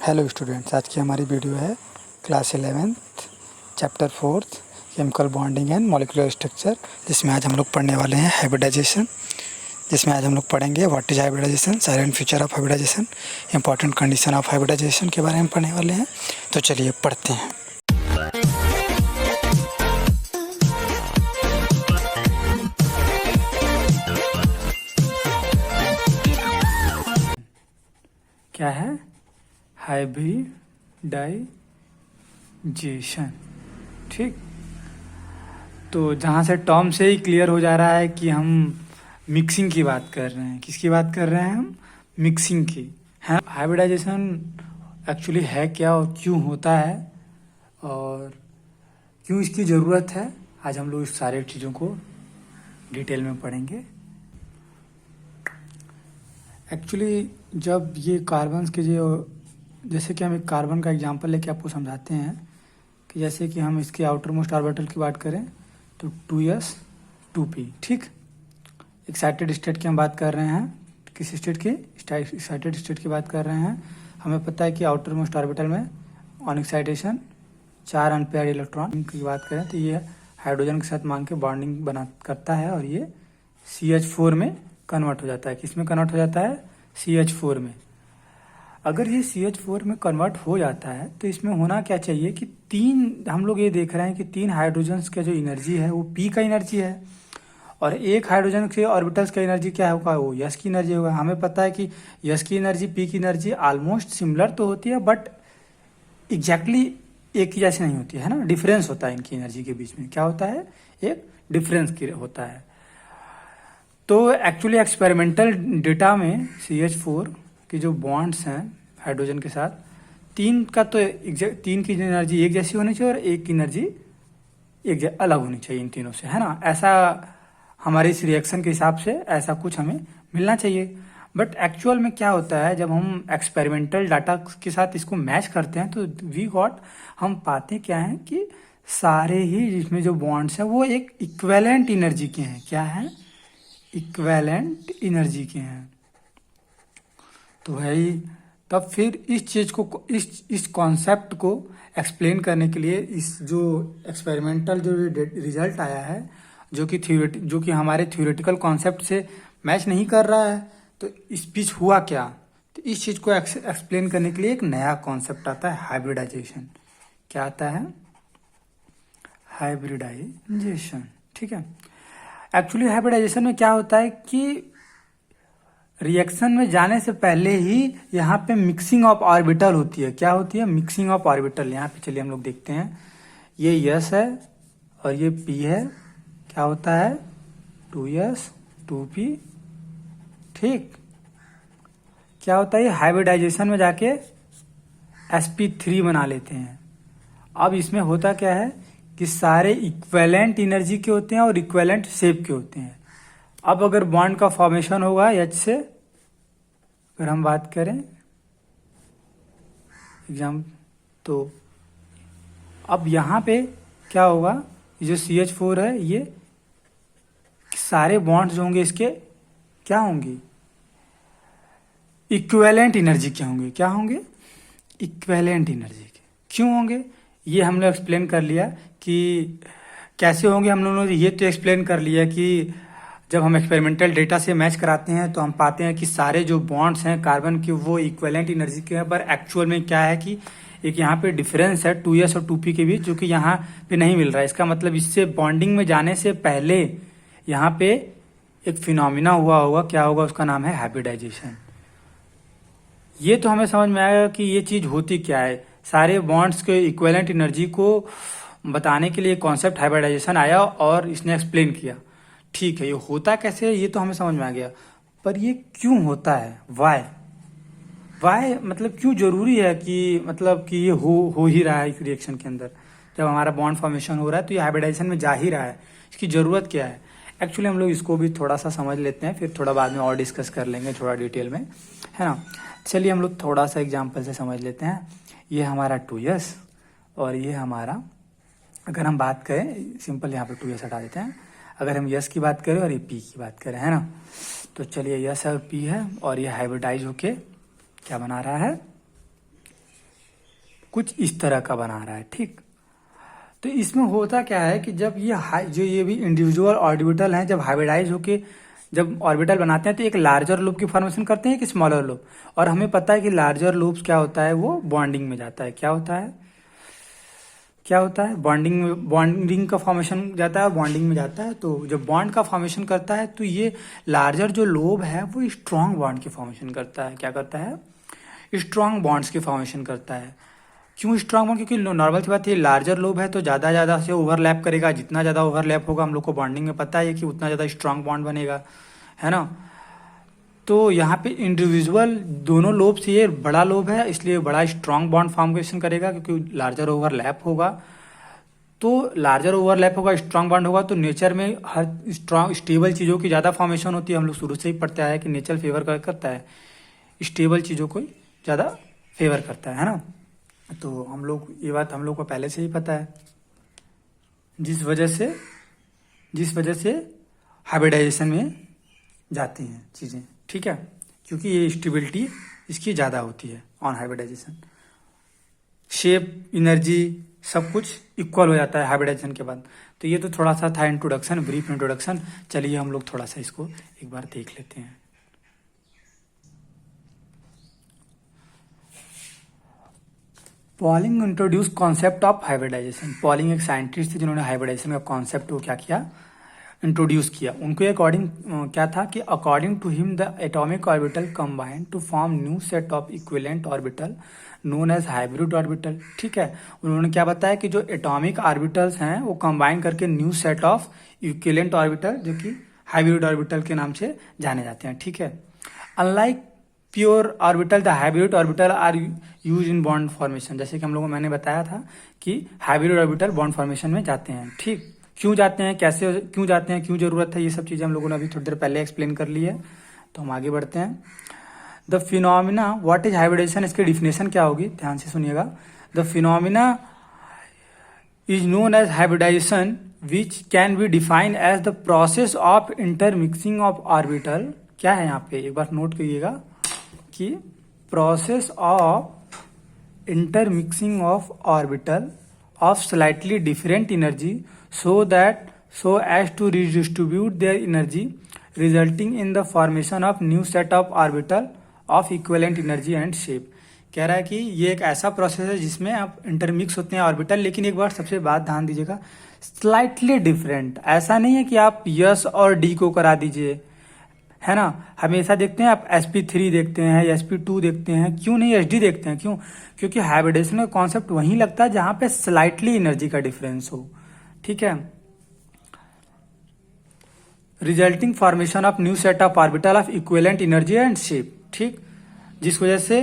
Hello students, आज की हमारी वीडियो है class 11th chapter 4 chemical bonding and molecular structure, जिसमें आज हम लोग पढ़ने वाले हैं हाइब्रिडाइजेशन। जिसमें आज हम लोग पढ़ेंगे what is hybridization, silent feature of hybridization, important condition of hybridization के बारे में पढ़ने वाले हैं। तो चलिए पढ़ते हैं। क्या है हाइब्रिडाइजेशन? ठीक, तो जहाँ से टर्म से ही क्लियर हो जा रहा है कि हम मिक्सिंग की बात कर रहे हैं। किसकी बात कर रहे हैं हम? मिक्सिंग की है। हाइब्रिडाइजेशन एक्चुअली है क्या और क्यों होता है और क्यों इसकी ज़रूरत है, आज हम लोग इस सारे चीज़ों को डिटेल में पढ़ेंगे। एक्चुअली जब ये कार्बन्स के जैसे कि हम एक कार्बन का एग्जांपल लेके आपको समझाते हैं कि जैसे कि हम इसके आउटर मोस्ट ऑर्बिटल की बात करें तो 2s 2p। ठीक, एक्साइटेड स्टेट की हम बात कर रहे हैं। किस स्टेट की? एक्साइटेड स्टेट की बात कर रहे हैं। हमें पता है कि आउटर मोस्ट ऑर्बिटल में ऑन एक्साइटेशन 4 अनपेयर्ड इलेक्ट्रॉन की बात करें तो ये हाइड्रोजन के साथ मान के बॉन्डिंग करता है और ये CH4 में कन्वर्ट हो जाता है। किस में कन्वर्ट हो जाता है? CH4 में। अगर ये CH4 में कन्वर्ट हो जाता है तो इसमें होना क्या चाहिए कि हम लोग ये देख रहे हैं कि 3 हाइड्रोजन्स का जो एनर्जी है वो P का एनर्जी है और एक हाइड्रोजन के ऑर्बिटल्स का एनर्जी क्या होगा? वो यस की एनर्जी होगा। हमें पता है कि यस की एनर्जी P की एनर्जी ऑलमोस्ट सिमिलर तो होती है बट एग्जैक्टली एक ही जैसी नहीं होती है ना, डिफरेंस होता है इनकी एनर्जी के बीच में। क्या होता है? एक डिफरेंस होता है। तो एक्चुअली एक्सपेरिमेंटल डेटा में CH4 के जो बॉन्ड्स हैं हाइड्रोजन के साथ, 3 की एनर्जी एक जैसी होनी चाहिए और एक की एनर्जी अलग होनी चाहिए इन तीनों से, है ना। ऐसा हमारे इस रिएक्शन के हिसाब से ऐसा कुछ हमें मिलना चाहिए। बट एक्चुअल में क्या होता है, जब हम एक्सपेरिमेंटल डाटा के साथ इसको मैच करते हैं तो हम पाते क्या है कि सारे ही जिसमें जो बॉन्ड्स हैं वो एक इक्वेलेंट एनर्जी के हैं। क्या है? इक्वेलेंट एनर्जी के हैं। तो भाई तब फिर इस चीज को इस कॉन्सेप्ट को एक्सप्लेन करने के लिए इस जो एक्सपेरिमेंटल जो रिजल्ट आया है जो कि हमारे थ्योरेटिकल कॉन्सेप्ट से मैच नहीं कर रहा है, तो इस बीच हुआ क्या, तो इस चीज को एक्सप्लेन करने के लिए एक नया कॉन्सेप्ट आता है, हाइब्रिडाइजेशन। क्या आता है? हाइब्रिडाइजेशन। ठीक है। एक्चुअली हाइब्रिडाइजेशन में क्या होता है कि रिएक्शन में जाने से पहले ही यहाँ पे मिक्सिंग ऑफ ऑर्बिटल होती है। क्या होती है? Mixing of orbital. यहाँ पे चलिए हम लोग देखते हैं, ये S है और ये P है। क्या होता है? 2s 2p। ठीक, क्या होता है? हाइब्रिडाइजेशन में जाके sp3 बना लेते हैं। अब इसमें होता क्या है कि सारे इक्वेलेंट एनर्जी के होते हैं और इक्वेलेंट शेप के होते हैं। अब अगर बॉन्ड का फॉर्मेशन होगा H से, अगर हम बात करें तो अब यहाँ पे क्या होगा, जो CH4 है ये सारे बॉन्ड्स जो होंगे इसके क्या होंगे? इक्वेलेंट एनर्जी के होंगे। क्या होंगे? इक्वेलेंट एनर्जी के। क्यों होंगे? ये हम लोग एक्सप्लेन कर लिया कि कैसे होंगे। हम लोगों ने ये तो एक्सप्लेन कर लिया कि जब हम एक्सपेरिमेंटल डेटा से मैच कराते हैं तो हम पाते हैं कि सारे जो बॉन्ड्स हैं कार्बन के वो इक्विवेलेंट एनर्जी के हैं। पर एक्चुअल में क्या है कि एक यहाँ पे डिफरेंस है 2s और 2p के बीच, जो कि यहाँ पे नहीं मिल रहा है। इसका मतलब इससे बॉन्डिंग में जाने से पहले यहाँ पे एक फिनोमिना हुआ होगा। क्या होगा? उसका नाम है हाइब्रिडाइजेशन। ये तो हमें समझ में आएगा कि ये चीज होती क्या है। सारे बॉन्ड्स के इक्विवेलेंट एनर्जी को बताने के लिए कॉन्सेप्ट हाइब्रिडाइजेशन आया और इसने एक्सप्लेन किया। ठीक है, ये होता कैसे है ये तो हमें समझ में आ गया, पर ये क्यों होता है? वाई मतलब क्यों जरूरी है कि मतलब कि ये हो ही रहा है इस रिएक्शन के अंदर। जब हमारा बॉन्ड फॉर्मेशन हो रहा है तो ये हाइब्रिडाइजेशन में जा ही रहा है। इसकी जरूरत क्या है? एक्चुअली हम लोग इसको भी थोड़ा सा समझ लेते हैं, फिर थोड़ा बाद में और डिस्कस कर लेंगे थोड़ा डिटेल में, है ना। चलिए हम लोग थोड़ा सा एग्जाम्पल से समझ लेते हैं। ये हमारा 2s और ये हमारा, अगर हम बात करें सिंपल, यहाँ पे 2s हटा देते हैं। अगर हम यस की बात करें और ये P की बात करें, है ना, तो चलिए यस और P है और ये हाइब्रिडाइज होके क्या बना रहा है? कुछ इस तरह का बना रहा है। ठीक, तो इसमें होता क्या है कि जब जो ये भी इंडिविजुअल ऑर्बिटल हैं, जब हाइब्रिडाइज होके जब ऑर्बिटल बनाते हैं तो एक लार्जर लूप की फॉर्मेशन करते हैं कि स्मॉलर लूप। और हमें पता है कि लार्जर लूप्स क्या होता है, वो बॉन्डिंग में जाता है। क्या होता है बॉन्डिंग का फॉर्मेशन जाता है, बॉन्डिंग में जाता है। तो जब बॉन्ड का फॉर्मेशन करता है तो ये लार्जर जो लोब है वो स्ट्रॉन्ग बॉन्ड की फॉर्मेशन करता है। क्या करता है? स्ट्रॉन्ग बॉन्ड्स की फॉर्मेशन करता है। क्यों स्ट्रॉन्ग बॉन्ड? क्योंकि नॉर्मल सी बात है, लार्जर लोब है तो ज़्यादा से ओवरलैप करेगा। जितना ज़्यादा ओवरलैप होगा, हम लोग को बॉन्डिंग में पता है कि उतना ज़्यादा स्ट्रॉन्ग बॉन्ड बनेगा, है ना। तो यहाँ पे इंडिविजुअल दोनों लोब से ये बड़ा लोब है, इसलिए बड़ा स्ट्रॉन्ग बॉन्ड फॉर्मेशन करेगा क्योंकि लार्जर ओवरलैप होगा। तो लार्जर ओवरलैप होगा, स्ट्रॉन्ग बॉन्ड होगा, तो नेचर में हर स्ट्रॉन्ग स्टेबल चीज़ों की ज़्यादा फॉर्मेशन होती है। हम लोग शुरू से ही पढ़ते आए हैं कि नेचर फेवर करता है, स्टेबल चीज़ों को ज़्यादा फेवर करता है ना। तो हम लोग ये बात हम लोग को पहले से ही पता है, जिस वजह से हाइब्रिडाइजेशन में जाती हैं चीज़ें। ठीक है, क्योंकि ये स्टेबिलिटी इसकी ज़्यादा होती है ऑन हाइब्रिडाइजेशन। शेप, एनर्जी सब कुछ इक्वल हो जाता है हाइब्रिडाइजेशन के बाद। तो ये तो थोड़ा सा था इंट्रोडक्शन, ब्रीफ इंट्रोडक्शन। चलिए हम लोग थोड़ा सा इसको एक बार देख लेते हैं। Pauling introduce concept of hybridization. Pauling एक साइंटिस्ट थे जिन्होंने हाइब्रिडाइजेशन का कॉन्सेप्ट को क्या किया, इंट्रोड्यूस किया। उनके अकॉर्डिंग क्या था कि according to him the atomic orbital combined to form new set of equivalent orbital known as hybrid orbital. ठीक है, उन्होंने क्या बताया कि जो एटॉमिक ऑर्बिटल्स हैं वो कंबाइन करके new set of equivalent orbital, जो कि हाइब्रिड ऑर्बिटल के नाम से जाने जाते हैं। ठीक है, unlike pure orbital the hybrid orbital are use in bond formation. जैसे कि हम लोगों मैंने बताया था कि हाइब्रिड ऑर्बिटल बॉन्ड फॉर्मेशन में जाते हैं। ठीक, क्यों जाते हैं, कैसे क्यों जाते हैं, क्यों जरूरत है, ये सब चीजें हम लोगों ने अभी थोड़ी देर पहले एक्सप्लेन कर ली है। तो हम आगे बढ़ते हैं। The phenomena what is hybridization, इसकी डिफिनेशन क्या होगी, ध्यान से सुनिएगा। The phenomena is known as hybridization which can be defined as the process of intermixing of orbital. क्या है यहाँ पे, एक बार नोट करिएगा कि process of intermixing of orbital of slightly different energy so as to redistribute their energy resulting in the formation of new set of orbital of equivalent energy and shape। कह रहा है कि ये एक ऐसा प्रोसेस है जिसमें आप इंटरमिक्स होते हैं ऑर्बिटल, लेकिन एक बार सबसे बात ध्यान दीजिएगा, स्लाइटली डिफरेंट। ऐसा नहीं है कि आप यस और डी को करा दीजिए, है ना। हमेशा देखते हैं आप sp3 देखते हैं, sp2 देखते हैं, क्यों नहीं sd देखते हैं, क्यों? क्योंकि हाइब्रिडेशन का कॉन्सेप्ट वहीं लगता है जहां पे स्लाइटली एनर्जी का डिफरेंस हो। ठीक है, resulting formation of new set of orbital of equivalent energy and shape. ठीक, जिस वजह से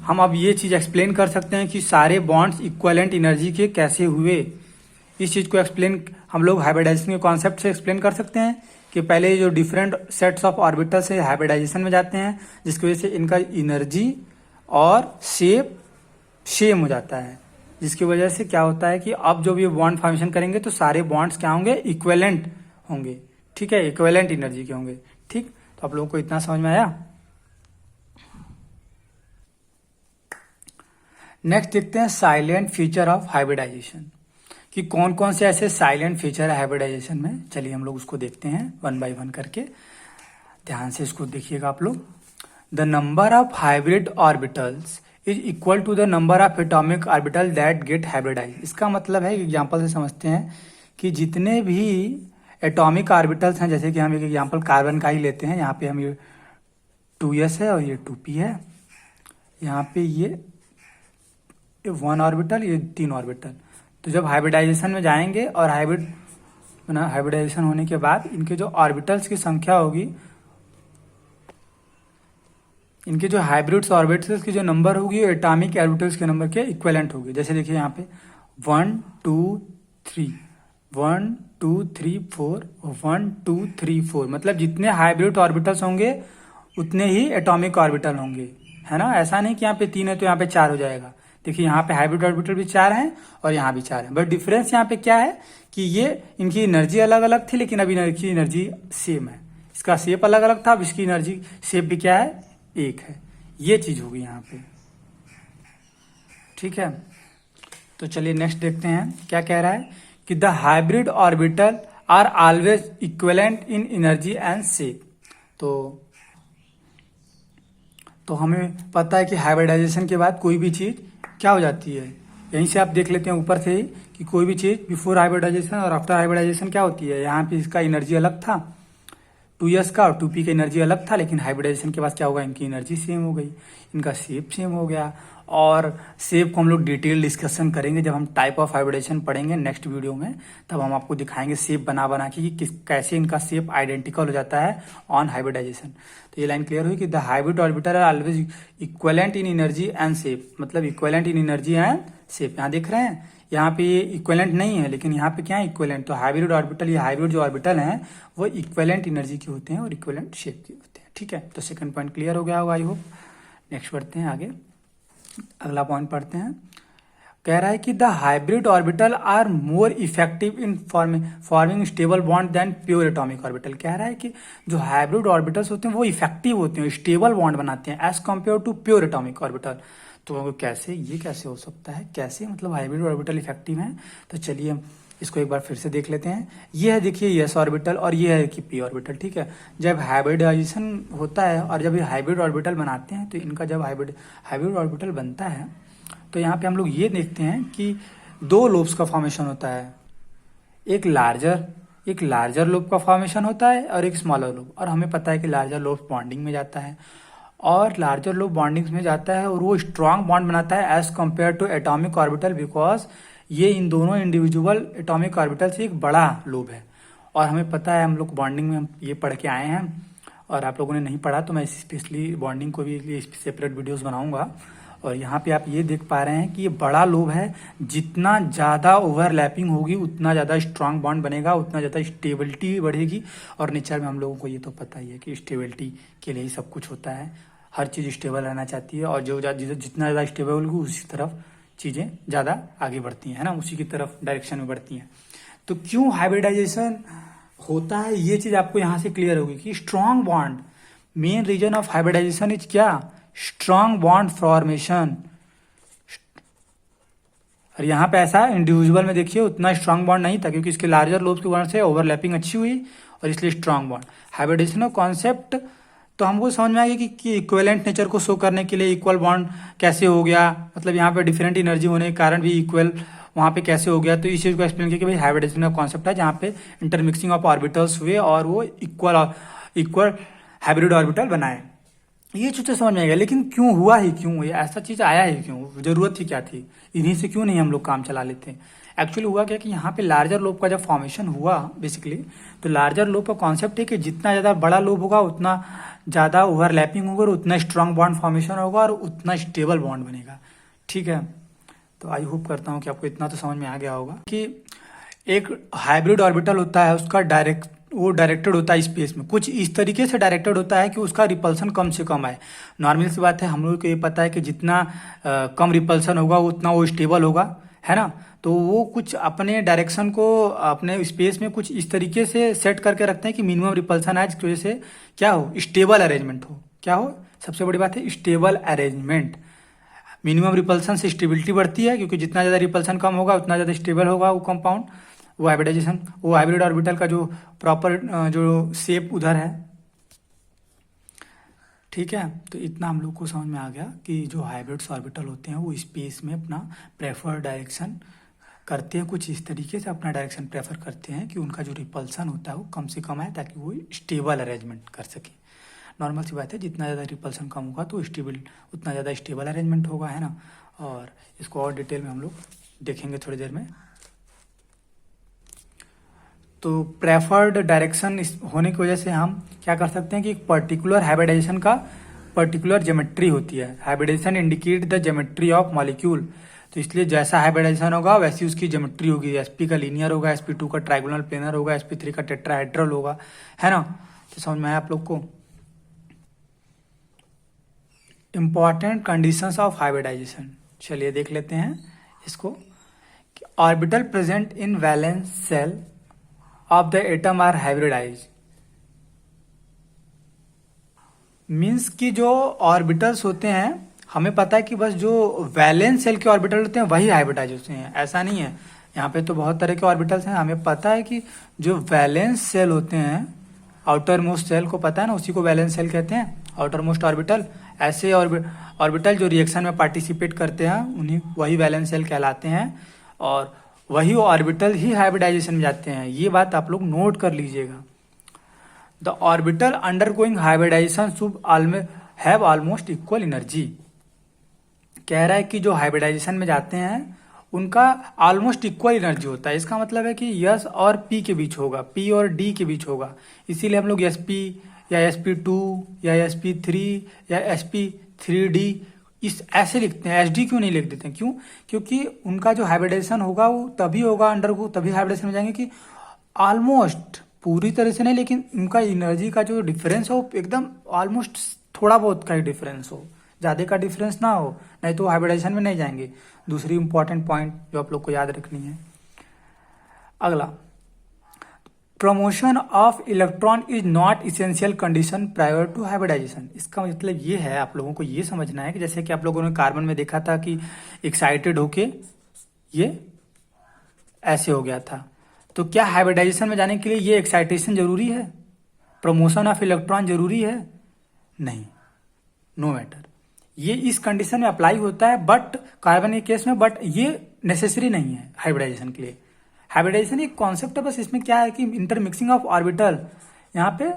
हम अब ये चीज एक्सप्लेन कर सकते हैं कि सारे बॉन्ड्स इक्विवेलेंट एनर्जी के कैसे हुए। इस चीज को एक्सप्लेन हम लोग हाइब्रिडाइजेशन के कॉन्सेप्ट से एक्सप्लेन कर सकते हैं कि पहले जो डिफरेंट सेट्स ऑफ ऑर्बिटल से हाइब्रिडाइजेशन में जाते हैं, जिसकी वजह से इनका एनर्जी और शेप सेम हो जाता है, जिसकी वजह से क्या होता है कि अब जब ये बॉन्ड फॉर्मेशन करेंगे तो सारे बॉन्ड्स क्या होंगे, इक्विवेलेंट होंगे। ठीक है, इक्विवेलेंट एनर्जी के होंगे। ठीक, तो आप लोगों को इतना समझ में आया। नेक्स्ट देखते हैं साइलेंट फीचर ऑफ हाइब्रिडाइजेशन, कि कौन कौन से ऐसे साइलेंट फीचर है हाइब्रिडाइजेशन में। चलिए हम लोग उसको देखते हैं वन बाय वन करके, ध्यान से इसको देखिएगा आप लोग। The number of hybrid orbitals is equal to the number of atomic orbital that get hybridize. इसका मतलब है, एग्जाम्पल से समझते हैं कि जितने भी एटॉमिक ऑर्बिटल्स हैं, जैसे कि हम एक एग्जाम्पल कार्बन का ही लेते हैं, यहाँ पे हम ये 2s है और ये 2p है, यहाँ पे ये 1 ऑर्बिटल, ये 3 ऑर्बिटल। तो जब हाइब्रिडाइजेशन में जाएंगे और हाइब्रिडाइजेशन होने के बाद इनके जो ऑर्बिटल्स की संख्या होगी, इनके जो हाइब्रिड्स ऑर्बिटल्स की जो नंबर होगी वो एटॉमिक ऑर्बिटल्स के नंबर के इक्विवेलेंट होगी। जैसे देखिए यहाँ पे 1 2 3 1 2 3 4 1 2 3 4, मतलब जितने हाइब्रिड ऑर्बिटल्स होंगे उतने ही एटॉमिक ऑर्बिटल होंगे, है ना। ऐसा नहीं कि यहाँ पे 3 है तो यहाँ पे 4 हो जाएगा। देखिए यहाँ पे हाइब्रिड ऑर्बिटल भी 4 हैं और यहाँ भी 4 है, बट डिफरेंस यहाँ पे क्या है कि ये इनकी एनर्जी अलग अलग थी, लेकिन अभी इनकी एनर्जी सेम है। इसका शेप अलग अलग था, अब इसकी एनर्जी शेप भी क्या है, एक है। ये चीज होगी यहाँ पे। ठीक है, तो चलिए नेक्स्ट देखते हैं क्या कह रहा है कि the hybrid orbital are always equivalent in energy and shape. तो हमें पता है कि हाइब्रिडाइजेशन के बाद कोई भी चीज क्या हो जाती है, यहीं से आप देख लेते हैं ऊपर से ही कि कोई भी चीज बिफोर हाइब्रिडाइजेशन और आफ्टर हाइब्रिडाइजेशन क्या होती है। यहाँ पे इसका एनर्जी अलग था 2s का और 2p का एनर्जी अलग था, लेकिन हाइब्रिडाइजेशन के बाद क्या होगा, इनकी एनर्जी सेम हो गई, इनका शेप सेम हो गया। और शेप को हम लोग डिटेल डिस्कशन करेंगे जब हम टाइप ऑफ हाइब्रिडाइजेशन पढ़ेंगे नेक्स्ट वीडियो में, तब हम आपको दिखाएंगे शेप बना बना के कि कैसे इनका शेप आइडेंटिकल हो जाता है ऑन हाइब्रिडाइजेशन। तो ये लाइन क्लियर हुई कि the hybrid orbital are always equivalent in energy and shape, मतलब equivalent in energy and shape. यहाँ देख रहे हैं, यहाँ पे ये इक्विवेलेंट नहीं है, लेकिन यहाँ पे क्या है, इक्विवेलेंट। तो हाइब्रिड ऑर्बिटल, ये हाइब्रिड जो ऑर्बिटल हैं वो इक्विवेलेंट एनर्जी के होते हैं और इक्विवेलेंट शेप के होते हैं। ठीक है, तो सेकंड पॉइंट क्लियर हो गया होगा आई होप। नेक्स्ट बढ़ते हैं आगे, अगला पॉइंट पढ़ते हैं। कह रहा है कि the hybrid orbital are more effective in forming stable bond than pure atomic orbital. कह रहा है कि जो हाइब्रिड ऑर्बिटल्स होते हैं वो इफेक्टिव होते हैं, स्टेबल बॉन्ड बनाते हैं as compare to pure atomic orbital. तो कैसे, ये कैसे हो सकता है, कैसे मतलब हाइब्रिड ऑर्बिटल इफेक्टिव है। तो चलिए हम इसको एक बार फिर से देख लेते हैं। ये है देखिए s ऑर्बिटल और ये है कि p ऑर्बिटल। ठीक है, जब हाइब्रिडाइजेशन होता है और जब ये हाइब्रिड ऑर्बिटल बनाते हैं, तो इनका जब हाइब्रिड ऑर्बिटल बनता है तो यहाँ पे हम लोग ये देखते हैं कि दो लोब्स का फॉर्मेशन होता है, एक लार्जर लोब का फॉर्मेशन होता है और एक स्मॉलर लोब। और हमें पता है कि लार्जर लोब बॉन्डिंग में जाता है और लार्जर लोब बॉन्डिंग में जाता है और वो स्ट्रॉन्ग बॉन्ड बनाता है as compare to atomic orbital, because ये इन दोनों इंडिविजुअल एटॉमिक ऑर्बिटल से एक बड़ा लोब है। और हमें पता है, हम लोग बॉन्डिंग में हम ये पढ़ के आए हैं, और आप लोगों ने नहीं पढ़ा तो मैं स्पेशली बॉन्डिंग को भी सेपरेट वीडियोस बनाऊंगा। और यहाँ पे आप ये देख पा रहे हैं कि ये बड़ा लोब है, जितना ज़्यादा ओवरलैपिंग होगी उतना ज़्यादा स्ट्रांग बॉन्ड बनेगा, उतना ज़्यादा स्टेबिलिटी बढ़ेगी। और नेचर में हम लोगों को ये तो पता ही है कि स्टेबिलिटी के लिए ही सब कुछ होता है, हर चीज़ स्टेबल रहना चाहती है, और जो जितना ज़्यादा स्टेबल होगी उसी तरफ चीज़ें ज़्यादा आगे बढ़ती हैं, है ना, उसी की तरफ डायरेक्शन में बढ़ती हैं। तो क्यों हाइब्रिडाइजेशन होता है, ये चीज़ आपको यहाँ से क्लियर होगी कि strong bond, main reason of hybridization is क्या, स्ट्रांग बॉन्ड फॉर्मेशन। और यहाँ पे ऐसा इंडिविजुअल में देखिए उतना स्ट्रांग बॉन्ड नहीं था, क्योंकि इसके लार्जर लोब्स की वजह से ओवरलैपिंग अच्छी हुई और इसलिए स्ट्रांग बॉन्ड। हाइब्रिडाइजेशन का कॉन्सेप्ट तो हमको समझ में आ गया कि इक्विवेलेंट नेचर को शो करने के लिए इक्वल बॉन्ड कैसे हो गया, मतलब यहाँ पे डिफरेंट एनर्जी होने के कारण भी इक्वल वहाँ पे कैसे हो गया। तो इस चीज़ को एक्सप्लेन किया कि भाई हाइब्रिडाइजेशन का कॉन्सेप्ट है जहाँ पे इंटरमिक्सिंग ऑफ ऑर्बिटल्स हुए और वो इक्वल हाइब्रिड ऑर्बिटल बनाए। ये चीज़ तो समझ में आ गया, लेकिन क्यों हुआ ही क्यों, ये ऐसा चीज़ आया ही क्यों, जरूरत ही क्या थी, इन्हीं से क्यों नहीं हम लोग काम चला लेते। एक्चुअली हुआ क्या कि यहाँ पे लार्जर लोब का जब फॉर्मेशन हुआ बेसिकली, तो लार्जर लोब का कॉन्सेप्ट है कि जितना ज़्यादा बड़ा लोब होगा उतना ज़्यादा ओवरलैपिंग होगा और उतना स्ट्रांग बॉन्ड फॉर्मेशन होगा और उतना स्टेबल बॉन्ड बनेगा। ठीक है, तो आई होप करता हूँ कि आपको इतना तो समझ में आ गया होगा कि एक हाइब्रिड ऑर्बिटल होता है, उसका डायरेक्टेड होता है स्पेस में, कुछ इस तरीके से डायरेक्टेड होता है कि उसका रिपल्सन कम से कम आए। नॉर्मल सी बात है, हम लोग को ये पता है कि जितना कम रिपल्सन होगा उतना वो स्टेबल होगा, है ना। तो वो कुछ अपने डायरेक्शन को अपने स्पेस में कुछ इस तरीके से सेट करके रखते हैं कि मिनिमम रिपल्सन आए, जिसकी वजह से क्या हो, स्टेबल अरेंजमेंट हो। क्या हो, सबसे बड़ी बात है स्टेबल अरेंजमेंट। मिनिमम रिपल्सन से स्टेबिलिटी बढ़ती है, क्योंकि जितना ज़्यादा रिपल्सन कम होगा उतना ज़्यादा स्टेबल होगा वो कंपाउंड, वो हाइब्रिडाइजेशन, वो हाइब्रिड ऑर्बिटल का जो प्रॉपर जो शेप उधर है। ठीक है, तो इतना हम लोग को समझ में आ गया कि जो हाइब्रिड्स ऑर्बिटल होते हैं वो स्पेस में अपना प्रेफर डायरेक्शन करते हैं, कुछ इस तरीके से अपना डायरेक्शन प्रेफर करते हैं कि उनका जो रिपल्सन होता है वो कम से कम आए, ताकि वो स्टेबल अरेंजमेंट कर सके। नॉर्मल सी बात है, जितना ज़्यादा रिपल्सन कम होगा तो उतना ज़्यादा स्टेबल अरेंजमेंट होगा, है ना। और इसको और डिटेल में हम लोग देखेंगे थोड़ी देर में। तो प्रेफर्ड डायरेक्शन होने की वजह से हम क्या कर सकते हैं कि एक पर्टिकुलर हाइब्रिडाइजेशन का पर्टिकुलर ज्योमेट्री होती है। Hybridization indicate the geometry of molecule, तो इसलिए जैसा हाइब्रिडाइजेशन होगा वैसी उसकी ज्योमेट्री होगी। sp का लीनियर होगा, sp2 का ट्राइगोनल प्लेनर होगा, sp3 का टेट्राहेड्रल होगा, है ना। तो समझ में आया आप लोग को। इंपॉर्टेंट कंडीशंस ऑफ हाइब्रिडाइजेशन, चलिए देख लेते हैं इसको। Orbital present in valence shell of the atom are hybridize, means कि जो ऑर्बिटल्स होते हैं हमें पता है कि बस जो वैलेंस शेल के ऑर्बिटल होते हैं वही हाइब्रिडाइज होते हैं, ऐसा नहीं है। यहाँ पे तो बहुत तरह के ऑर्बिटल्स हैं, हमें पता है कि जो वैलेंस शेल होते हैं, आउटर मोस्ट शेल को पता है ना, उसी को वैलेंस शेल कहते हैं, आउटर मोस्ट ऑर्बिटल। ऐसे ऑर्बिटल जो रिएक्शन में पार्टिसिपेट करते हैं उन्हीं वही वैलेंस शेल कहलाते हैं, और वही ऑर्बिटल ही हाइब्रिडाइजेशन में जाते हैं। ये बात आप लोग नोट कर लीजिएगा। The orbital undergoing hybridization should have almost equal energy. कह रहा है कि जो हाइब्रिडाइजेशन में जाते हैं उनका ऑलमोस्ट इक्वल एनर्जी होता है। इसका मतलब है कि यस और पी के बीच होगा, पी और डी के बीच होगा। इसीलिए हम लोग sp या sp2 या sp3 या sp3d इस ऐसे लिखते हैं, sd क्यों नहीं लिख देते हैं? क्यों? क्योंकि उनका जो हाइब्रिडाइजेशन होगा वो तभी होगा अंडरगो, तभी हाइब्रिडाइजेशन में जाएंगे कि ऑलमोस्ट पूरी तरह से नहीं, लेकिन उनका एनर्जी का जो डिफरेंस हो एकदम ऑलमोस्ट थोड़ा बहुत का ही डिफरेंस हो, ज़्यादा का डिफरेंस ना हो, नहीं तो हाइब्रिडाइजेशन में नहीं जाएंगे। दूसरी इंपॉर्टेंट पॉइंट जो आप लोग को याद रखनी है। अगला, promotion of electron is not essential condition prior to hybridization. इसका मतलब ये है, आप लोगों को ये समझना है कि जैसे कि आप लोगों ने कार्बन में देखा था कि एक्साइटेड होके ये ऐसे हो गया था, तो क्या हाइब्रिडाइजेशन में जाने के लिए ये एक्साइटेशन जरूरी है? प्रमोशन ऑफ इलेक्ट्रॉन जरूरी है? नहीं, नो मैटर। ये इस कंडीशन में अप्लाई होता है बट कार्बन के केस में, बट ये नेसेसरी नहीं है हाइब्रिडाइजेशन के लिए। हाइब्रिडाइजेशन एक कॉन्सेप्ट है, बस इसमें क्या है कि इंटरमिक्सिंग ऑफ ऑर्बिटल, यहाँ पे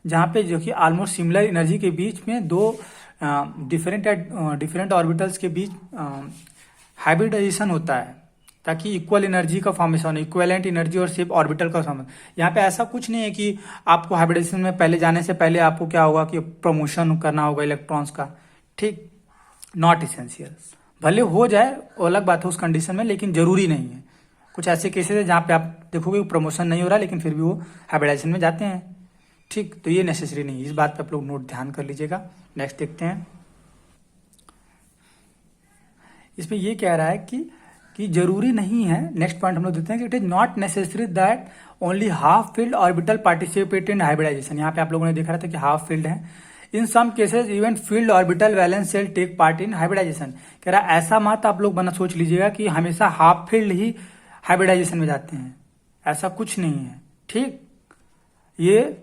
जहाँ पे जो कि ऑलमोस्ट सिमिलर एनर्जी के बीच में दो डिफरेंट ऑर्बिटल्स के बीच हाइब्रिडाइजेशन होता है, ताकि इक्वल एनर्जी का फॉर्मेशन, इक्वलेंट एनर्जी और शेप ऑर्बिटल का फॉर्मेशन। यहाँ पे ऐसा कुछ नहीं है कि आपको हाइब्रिडाइजेशन में पहले जाने से पहले आपको क्या होगा कि प्रमोशन करना होगा इलेक्ट्रॉन्स का, ठीक, नॉट इसेंशियल। भले हो जाए वो अलग बात है उस कंडीशन में, लेकिन जरूरी नहीं है। कुछ ऐसे केसेस है जहाँ पे आप देखोगे प्रमोशन नहीं हो रहा लेकिन फिर भी वो हाइब्रिडाइजेशन में जाते हैं, ठीक, तो ये नेसेसरी नहीं है। इस बात पे आप लोग नोट ध्यान कर लीजिएगा। नेक्स्ट देखते हैं, इसमें ये कह रहा है कि जरूरी नहीं है। नेक्स्ट पॉइंट हम लोग देखते हैं कि it is not necessary that only half filled orbital participate in hybridization. यहाँ पे आप लोगों ने देखा था कि हाफ फील्ड है। In some cases even filled orbital valence shell take part in hybridization. कह रहा है ऐसा मत आप लोग बना सोच लीजिएगा कि हमेशा हाफ फील्ड ही हाइब्रिडाइजेशन में जाते हैं, ऐसा कुछ नहीं है, ठीक। ये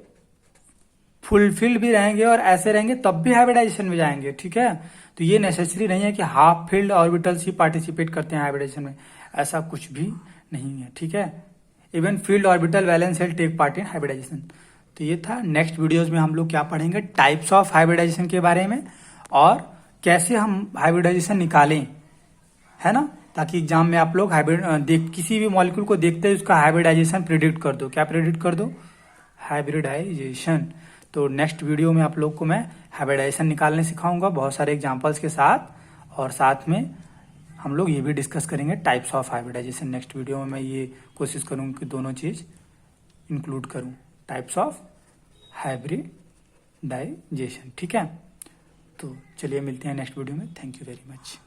फुलफिल्ड भी रहेंगे और ऐसे रहेंगे तब भी हाइब्रिडाइजेशन में जाएंगे, ठीक है। तो ये नेसेसरी नहीं है कि हाफ फील्ड ऑर्बिटल्स ही पार्टिसिपेट करते हैं हाइब्रिडाइजेशन में, ऐसा कुछ भी नहीं है, ठीक है। Even filled orbital valence shell take part in hybridization. तो ये था। नेक्स्ट वीडियोस में हम लोग क्या पढ़ेंगे, टाइप्स ऑफ हाइब्रिडाइजेशन के बारे में, और कैसे हम हाइब्रिडाइजेशन निकालें, है ना, ताकि एग्जाम में आप लोग किसी भी मॉलिक्यूल को देखते हैं उसका हाइब्रिडाइजेशन प्रिडिक्ट कर दो। क्या प्रिडिक्ट कर दो? हाइब्रिडाइजेशन। तो नेक्स्ट वीडियो में आप लोग को मैं हाइब्रिडाइजेशन निकालने सिखाऊंगा बहुत सारे एग्जांपल्स के साथ, और साथ में हम लोग ये भी डिस्कस करेंगे types of hybridization. Next video में मैं ये कोशिश करूंगा कि दोनों चीज इंक्लूड करूं, टाइप्स ऑफ हाइब्रिडाइजेशन, ठीक है। तो चलिए मिलते हैं नेक्स्ट वीडियो में। Thank you very much.